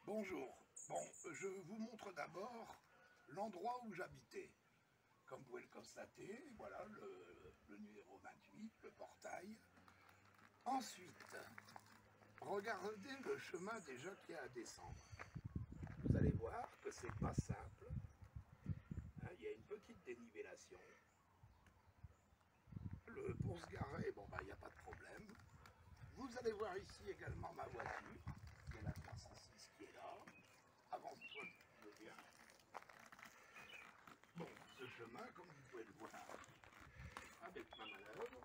Bonjour. Bon, je vous montre d'abord l'endroit où j'habitais. Comme vous pouvez le constater, voilà le numéro 28, le portail. Ensuite, regardez le chemin déjà qu'il y a à descendre. Vous allez voir que c'est pas simple. Hein, il y a une petite dénivellation. Pour se garer, bon bah il n'y a pas de problème. Vous allez voir ici également ma voiture. C'est la 406 qui est là. Avance-toi, tu veux bien. Bon, ce chemin, comme vous pouvez le voir, avec ma manœuvre,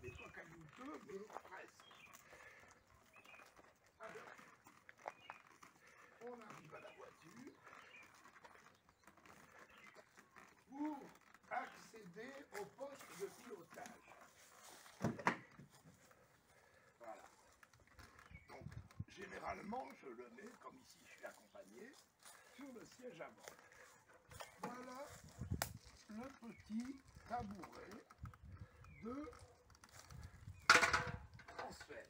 n'est pas caillouteux, mais presque. Alors, on arrive à la voiture. Pour accéder au poste de pilotage. Voilà. Donc, généralement, je le mets, comme ici je suis accompagné, sur le siège avant. Voilà le petit tabouret de transfert.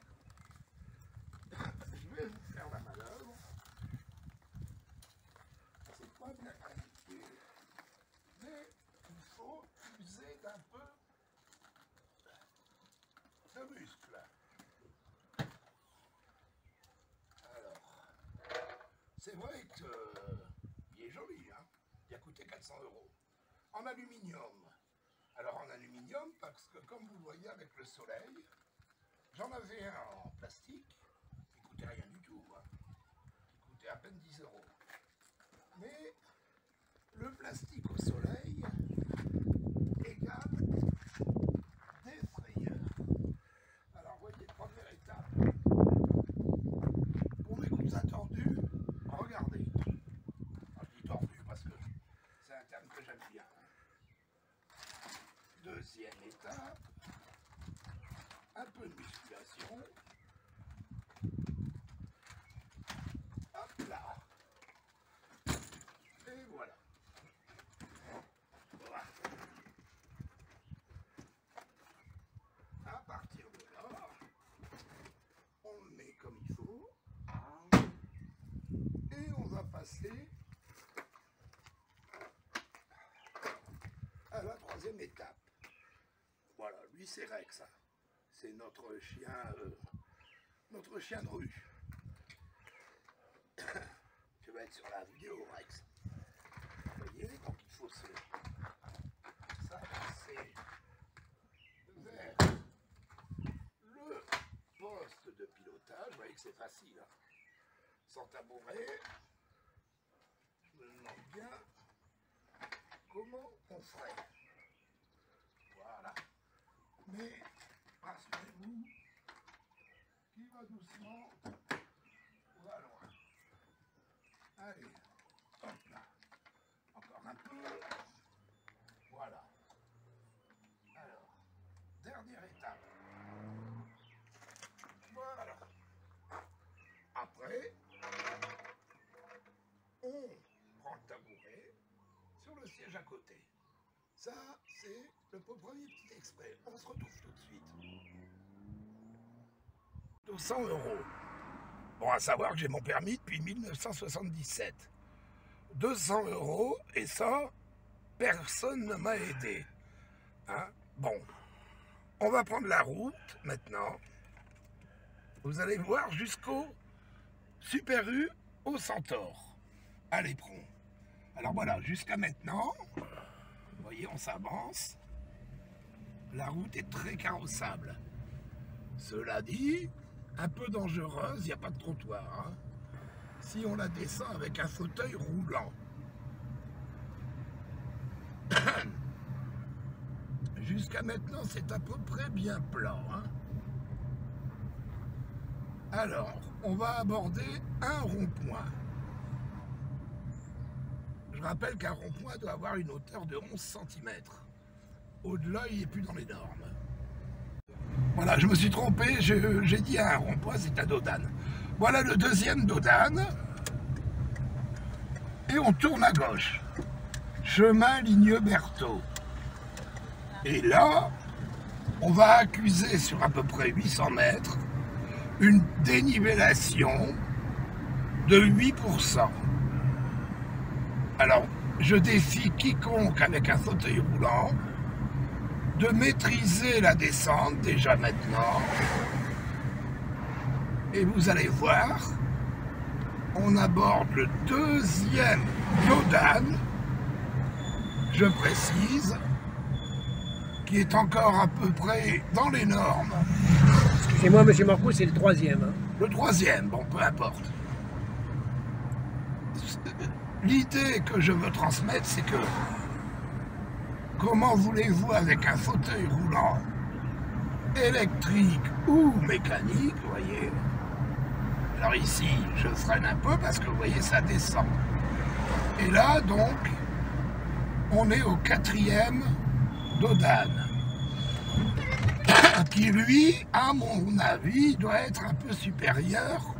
Je vais vous faire la manœuvre. C'est pas bien compliqué, mais il faut user d'un peu de muscle. Alors, c'est vrai qu'il est joli, hein. Il a coûté 400 €. En aluminium. Alors en aluminium, parce que comme vous le voyez avec le soleil, j'en avais un en plastique, qui coûtait rien du tout, hein, qui coûtait à peine 10 €. Mais le plastique au soleil égale des frayeurs. Alors voyez, première étape. Pour mes coups tordus, regardez. Alors, je dis tordu parce que c'est un terme que j'aime bien. Deuxième étape, un peu de musculation. Hop là. Et voilà. Voilà. À partir de là, on le met comme il faut. Et on va passer à la troisième étape. Voilà, lui c'est Rex. C'est notre chien de rue. Je vais être sur la vidéo, Rex. Vous voyez, donc il faut s'avancer vers le poste de pilotage. Vous voyez que c'est facile, hein. Sans tabouret. Je me demande bien comment on ferait. Voilà. Mais rassurez-vous, qui va doucement va loin. Allez, hop là. Encore un peu. Voilà. Alors, dernière étape. Voilà. Après, on prend le tabouret sur le siège à côté. Ça, c'est le premier petit extrait. On se retrouve tout de suite. 200 €. Bon, à savoir que j'ai mon permis depuis 1977. 200 € et ça, personne ne m'a aidé. Hein? Bon, on va prendre la route maintenant. Vous allez voir jusqu'au Super U au Centaure, à l'Éperon. Alors voilà, jusqu'à maintenant, vous voyez, on s'avance. La route est très carrossable. Cela dit, un peu dangereuse, il n'y a pas de trottoir. Hein. Si on la descend avec un fauteuil roulant. Jusqu'à maintenant, c'est à peu près bien plat. Hein. Alors, on va aborder un rond-point. Je rappelle qu'un rond-point doit avoir une hauteur de 11 cm. Au-delà, il n'est plus dans les normes. Voilà, je me suis trompé, j'ai dit un rond-point, c'est à Dodane. Voilà le deuxième Dodane. Et on tourne à gauche. Chemin Ligneux-Berthaud. Et là, on va accuser sur à peu près 800 mètres une dénivellation de 8%. Alors, je défie quiconque avec un fauteuil roulant de maîtriser la descente déjà maintenant. Et vous allez voir, on aborde le deuxième Dodane, je précise, qui est encore à peu près dans les normes. Excusez-moi, monsieur Marco, c'est le troisième. Hein. Le troisième, bon, peu importe. L'idée que je veux transmettre, c'est que comment voulez-vous avec un fauteuil roulant électrique ou mécanique, vous voyez. Alors ici, je freine un peu parce que vous voyez, ça descend. Et là, donc, on est au quatrième Dodane, qui lui, à mon avis, doit être un peu supérieur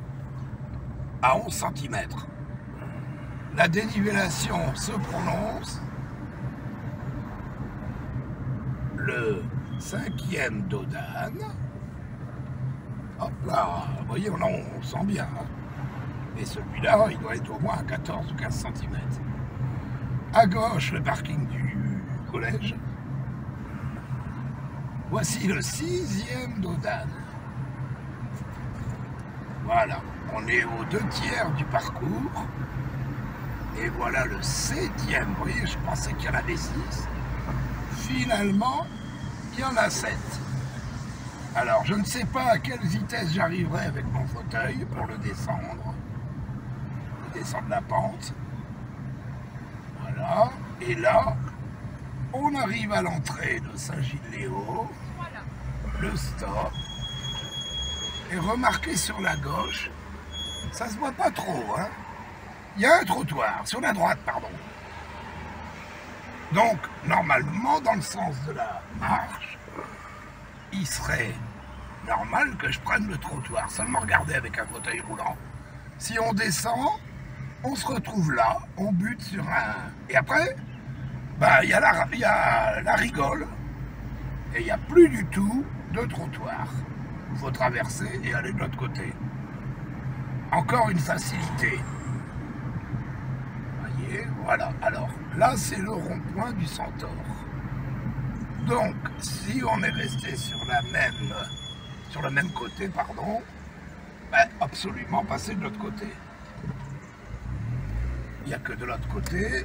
à 11 cm. La dénivellation se prononce. Le cinquième Dodane. Hop là, vous voyez, on sent bien. Hein. Et celui-là, il doit être au moins à 14 ou 15 cm. À gauche, le parking du collège. Voici le sixième Dodane. Voilà, on est aux 2/3 du parcours. Et voilà le 7e. Vous voyez, je pensais qu'il y en avait 6. Finalement, il y en a 7. Alors, je ne sais pas à quelle vitesse j'arriverai avec mon fauteuil pour le descendre. Descendre la pente. Voilà. Et là, on arrive à l'entrée de Saint-Gilles-Léo. Le stop. Et remarquez sur la gauche, ça se voit pas trop, hein. Il y a un trottoir, sur la droite, pardon. Donc, normalement, dans le sens de la marche, il serait normal que je prenne le trottoir. Seulement, regardez avec un fauteuil roulant. Si on descend, on se retrouve là, on bute sur un... Et après, bah, il y a la rigole, et il n'y a plus du tout de trottoir. Il faut traverser et aller de l'autre côté. Encore une facilité. Voilà, alors là c'est le rond-point du Centaure. Donc si on est resté sur le même côté, pardon, ben, absolument passer de l'autre côté. Il n'y a que de l'autre côté,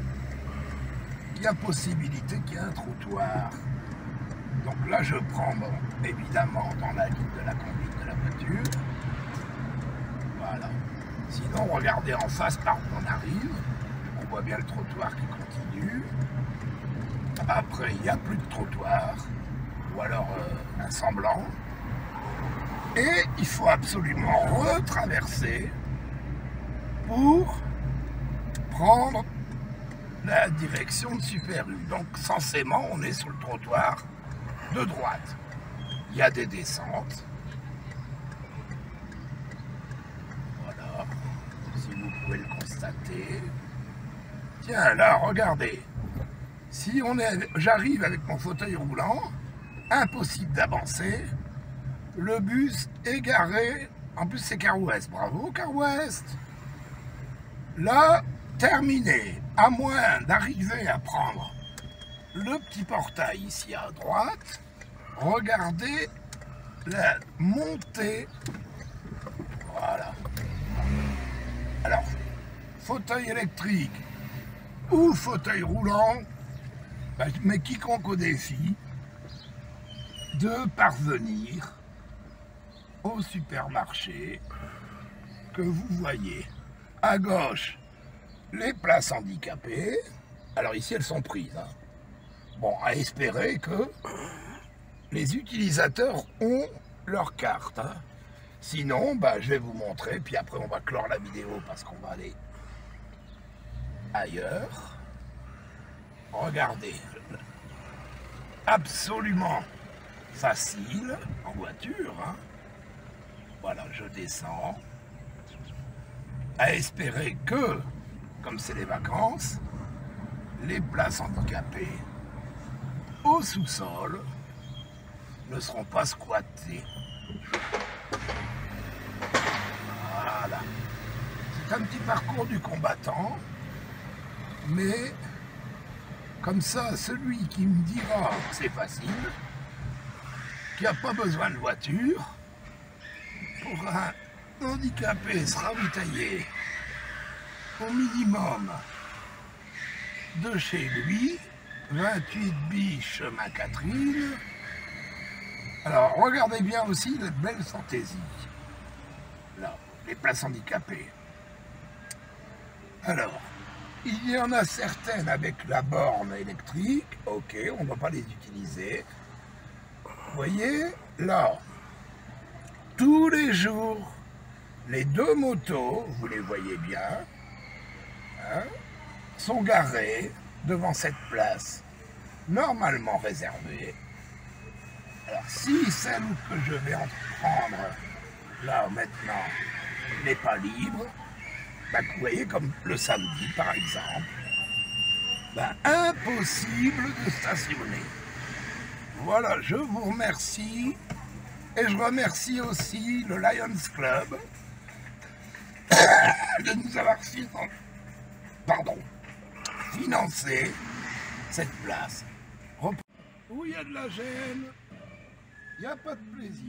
il y a possibilité qu'il y ait un trottoir. Donc là je prends bon, évidemment dans la ligne de la conduite de la voiture. Voilà. Sinon regardez en face par où on arrive. On voit bien le trottoir qui continue. Après, il n'y a plus de trottoir, ou alors un semblant. Et il faut absolument retraverser pour prendre la direction de Super U. Donc, censément, on est sur le trottoir de droite. Il y a des descentes. Voilà, si vous pouvez le constater. Tiens, là, regardez. Si j'arrive avec mon fauteuil roulant, impossible d'avancer. Le bus est garé. En plus, c'est Car West. Bravo, Car West. Là, terminé. À moins d'arriver à prendre le petit portail ici à droite, regardez la montée. Voilà. Alors, fauteuil électrique ou fauteuil roulant, ben, je mets quiconque au défi de parvenir au supermarché que vous voyez. À gauche, les places handicapées. Alors ici, elles sont prises. Hein. Bon, à espérer que les utilisateurs ont leur carte. Hein. Sinon, ben, je vais vous montrer, puis après on va clore la vidéo parce qu'on va aller ailleurs. Regardez, absolument facile en voiture. Hein. Voilà, je descends. À espérer que, comme c'est les vacances, les places handicapées au sous-sol ne seront pas squattées. Voilà. C'est un petit parcours du combattant, mais comme ça, celui qui me dira que c'est facile, qu'il n'y a pas besoin de voiture, pour un handicapé se ravitailler au minimum de chez lui, 28 bis chemin Catherine. Alors, regardez bien aussi la belle fantaisie. Là, les places handicapées. Alors, il y en a certaines avec la borne électrique. Ok, on ne va pas les utiliser. Vous voyez, là, tous les jours, les deux motos, vous les voyez bien, hein, sont garées devant cette place normalement réservée. Alors si celle que je vais entreprendre là maintenant n'est pas libre, bah, vous voyez comme le samedi par exemple, bah, impossible de stationner. Voilà, je vous remercie et je remercie aussi le Lions Club de nous avoir financé cette place. Où il y a de la gêne, il n'y a pas de plaisir.